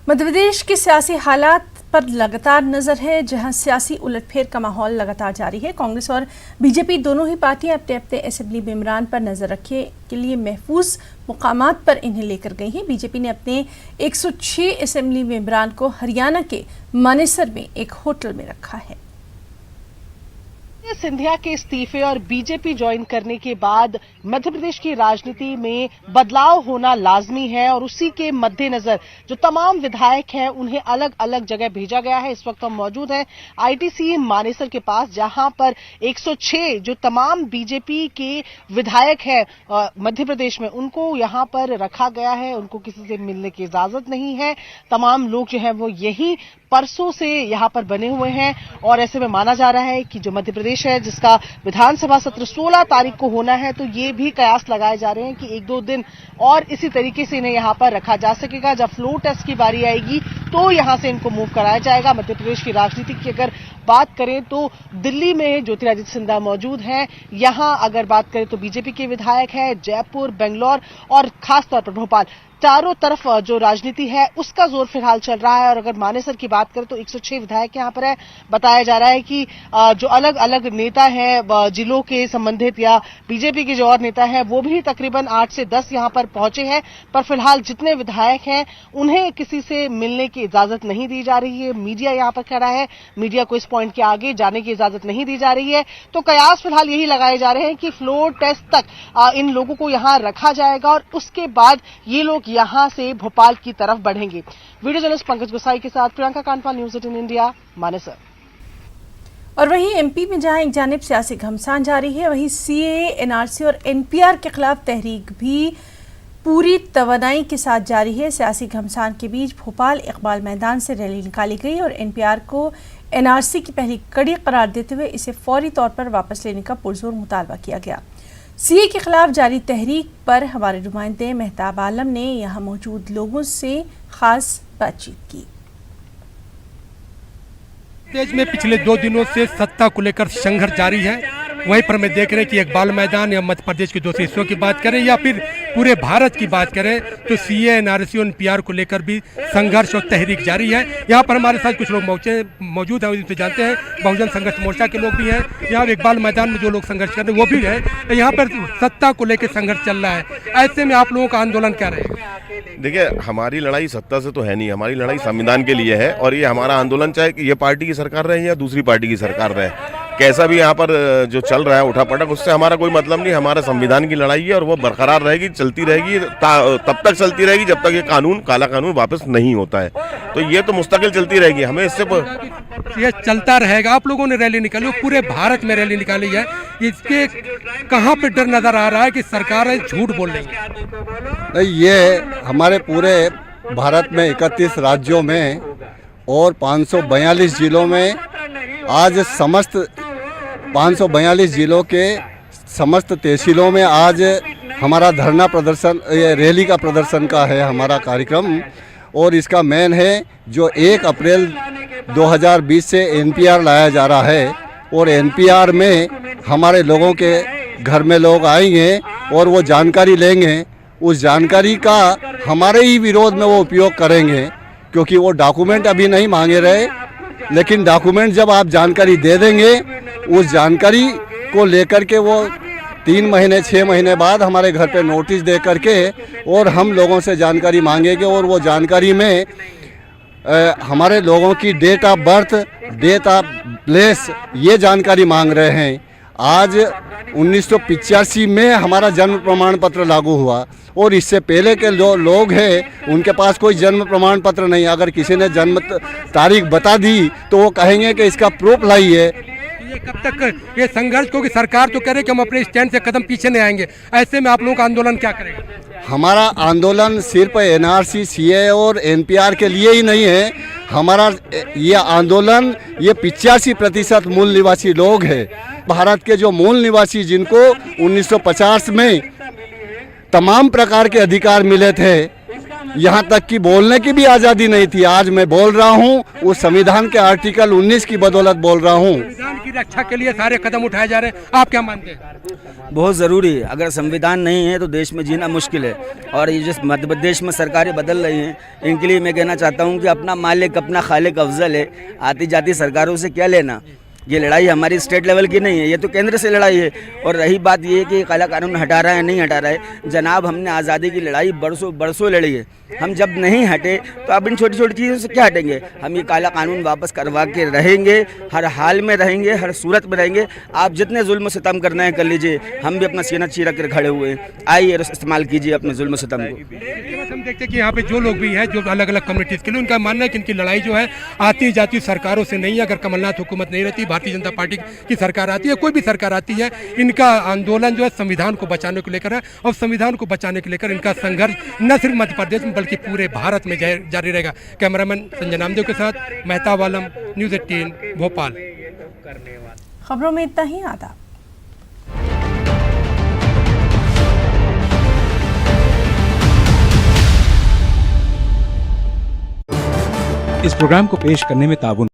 मध्य प्रदेश के सियासी हालात पर लगातार नजर है, जहां सियासी उलटफेर का माहौल लगातार जारी है। कांग्रेस और बीजेपी दोनों ही पार्टियां अपने अपने असेंबली मेंबरान पर नजर रखने के लिए महफूज मुकामात पर इन्हें लेकर गई हैं। बीजेपी ने अपने 106 असेंबली मेंबरान को हरियाणा के मानेसर में एक होटल में रखा है। सिंधिया के इस्तीफे और बीजेपी ज्वाइन करने के बाद मध्य प्रदेश की राजनीति में बदलाव होना लाजमी है और उसी के मद्देनजर जो तमाम विधायक हैं उन्हें अलग अलग जगह भेजा गया है। इस वक्त हम मौजूद हैं आईटीसी मानेसर के पास, जहां पर 106 जो तमाम बीजेपी के विधायक हैं मध्य प्रदेश में, उनको यहां पर रखा गया है। उनको किसी से मिलने की इजाजत नहीं है। तमाम लोग जो है वो यही परसों से यहां पर बने हुए हैं और ऐसे में माना जा रहा है कि जो मध्य प्रदेश है जिसका विधानसभा सत्र 16 तारीख को होना है, तो ये भी कयास लगाए जा रहे हैं कि एक दो दिन और इसी तरीके से इन्हें यहां पर रखा जा सकेगा। जब फ्लोर टेस्ट की बारी आएगी तो यहां से इनको मूव कराया जाएगा। मध्य प्रदेश की राजनीति की अगर बात करें तो दिल्ली में ज्योतिरादित्य सिंधिया मौजूद हैं। यहां अगर बात करें तो बीजेपी के विधायक हैं। जयपुर, बेंगलोर और खासतौर पर भोपाल, चारों तरफ जो राजनीति है उसका जोर फिलहाल चल रहा है। और अगर मानेसर की बात करें तो 106 विधायक यहां पर है। बताया जा रहा है कि जो अलग अलग नेता हैं जिलों के संबंधित या बीजेपी के जो और नेता हैं वो भी तकरीबन 8 से 10 यहां पर पहुंचे हैं। पर फिलहाल जितने विधायक हैं उन्हें किसी से मिलने की इजाजत नहीं दी जा रही है। मीडिया यहां पर खड़ा है, मीडिया को इस पॉइंट के आगे जाने की इजाजत नहीं दी जा रही है। तो कयास फिलहाल यही लगाए जा रहे हैं कि फ्लोर टेस्ट तक इन लोगों को यहां रखा जाएगा और उसके बाद ये लोग यहां से भोपाल की तरफ बढ़ेंगे। वीडियो जर्नलिस्ट पंकज गोसाई के साथ प्रियंका कांडपाल, न्यूज़ 18 इंडिया, मानेसर। और वहीं एमपी में जहां एक जानिब सियासी घमासान जारी है, वहीं सीएए, एनआरसी और एनपीआर के खिलाफ तहरीक भी पूरी तवानाई के साथ जारी है। सियासी घमासान के बीच भोपाल इकबाल मैदान से रैली निकाली गई और एनपीआर को एनआरसी की पहली कड़ी करार देते हुए इसे फौरी तौर पर वापस लेने का पुरजोर मुतालबा किया गया। सीए के खिलाफ जारी तहरीक पर हमारे नुमाइंदे मेहताब आलम ने यहां मौजूद लोगों से खास बातचीत की। देश में पिछले 2 दिनों से सत्ता को लेकर संघर्ष जारी है। वहीं पर मैं देख रहे हैं कि इकबाल मैदान या मध्य प्रदेश के दूसरे हिस्सों की बात करें या फिर पूरे भारत की बात करें तो सीए, एनआरसी और एनपीआर को लेकर भी संघर्ष और तहरीक जारी है। यहाँ पर हमारे साथ कुछ लोग मौजूद हैं, उनसे जानते हैं। बहुजन संघर्ष मोर्चा के लोग भी हैं। यहाँ इकबाल मैदान में जो लोग संघर्ष कर रहे हैं वो भी है। यहाँ पर सत्ता को लेकर संघर्ष चल रहा है। ऐसे में आप लोगों का आंदोलन क्या रहेगा? देखिए, हमारी लड़ाई सत्ता से तो है नहीं, हमारी लड़ाई संविधान के लिए है। और ये हमारा आंदोलन चाहे कि ये पार्टी की सरकार रहे या दूसरी पार्टी की सरकार रहे, कैसा भी यहाँ पर जो चल रहा है उठापटक, उससे हमारा कोई मतलब नहीं। हमारा संविधान की लड़ाई है और वो बरकरार रहेगी, चलती रहेगी, तब तक चलती रहेगी जब तक ये कानून, काला कानून वापस नहीं होता है। तो ये तो मुस्तकिल चलती रहेगी। हमें इससे ये चलता रहेगा। आप लोगों ने रैली निकाली, पूरे भारत में रैली निकाली है, इसके कहाँ पे डर नजर आ रहा है कि सरकार झूठ बोल रही है? ये हमारे पूरे भारत में 31 राज्यों में और 542 जिलों में आज समस्त 542 जिलों के समस्त तहसीलों में आज हमारा धरना प्रदर्शन, रैली का प्रदर्शन का है हमारा कार्यक्रम। और इसका मेन है जो 1 अप्रैल 2020 से एनपीआर लाया जा रहा है और एनपीआर में हमारे लोगों के घर में लोग आएंगे और वो जानकारी लेंगे। उस जानकारी का हमारे ही विरोध में वो उपयोग करेंगे, क्योंकि वो डॉक्यूमेंट अभी नहीं मांगे रहे, लेकिन डॉक्यूमेंट जब आप जानकारी दे देंगे, उस जानकारी को लेकर के वो 3 महीने 6 महीने बाद हमारे घर पे नोटिस दे करके और हम लोगों से जानकारी मांगेंगे। और वो जानकारी में हमारे लोगों की date of birth, date of place, ये जानकारी मांग रहे हैं। आज 1985 में हमारा जन्म प्रमाण पत्र लागू हुआ और इससे पहले के जो लोग हैं उनके पास कोई जन्म प्रमाण पत्र नहीं। अगर किसी ने जन्म तारीख बता दी तो वो कहेंगे कि इसका प्रूफ लाइए। ये कब तक ये संघर्ष, क्योंकि सरकार तो कह रही है कि हम अपने स्टैंड से कदम पीछे नहीं आएंगे। ऐसे में आप लोगों का आंदोलन क्या करेगा? हमारा आंदोलन सिर्फ एनआरसी, सीए और एनपीआर के लिए ही नहीं है। हमारा ये आंदोलन ये 85% मूल निवासी लोग हैं, भारत के जो मूल निवासी, जिनको 1950 में तमाम प्रकार के अधिकार मिले थे, यहाँ तक कि बोलने की भी आज़ादी नहीं थी। आज मैं बोल रहा हूँ उस संविधान के आर्टिकल 19 की बदौलत बोल रहा हूँ। संविधान की रक्षा के लिए सारे कदम उठाए जा रहे हैं, आप क्या मानते हैं? बहुत ज़रूरी है। अगर संविधान नहीं है तो देश में जीना मुश्किल है। और ये जिस मध्य प्रदेश में सरकारें बदल रही हैं, इनके लिए मैं कहना चाहता हूँ कि अपना मालिक अपना खालिक अफजल है। आती जाती सरकारों से क्या लेना। ये लड़ाई हमारी स्टेट लेवल की नहीं है, ये तो केंद्र से लड़ाई है। और रही बात ये कि काला कानून हटा रहा है नहीं हटा रहा है, जनाब हमने आज़ादी की लड़ाई बरसों लड़ी है। हम जब नहीं हटे तो अब इन छोटी छोटी चीज़ों से क्या हटेंगे। हम ये काला कानून वापस करवा के रहेंगे, हर हाल में रहेंगे, हर सूरत में रहेंगे। आप जितने जुल्म सितम करना है कर लीजिए, हम भी अपना सीना चीरा कर खड़े हुए हैं। आइए इस्तेमाल कीजिए अपने जुल्म सितम को। हम देखते हैं कि यहाँ पे जो लोग भी हैं, जो अलग अलग कम्युनिटीज़ के लिए, उनका मानना है कि इनकी लड़ाई जो है आती जाती सरकारों से नहीं है। अगर कमलनाथ हुकूमत नहीं रहती, भारतीय जनता पार्टी की सरकार आती है, कोई भी सरकार आती है, इनका आंदोलन जो है संविधान को बचाने को लेकर है। और संविधान को बचाने को लेकर इनका संघर्ष न सिर्फ मध्य प्रदेश में बल्कि पूरे भारत में जारी रहेगा। कैमरामैन संजय नामदेव के साथ मेहताब आलम, न्यूज़ 18 भोपाल। खबरों में इतना ही। आदाब। इस प्रोग्राम को पेश करने में ताउन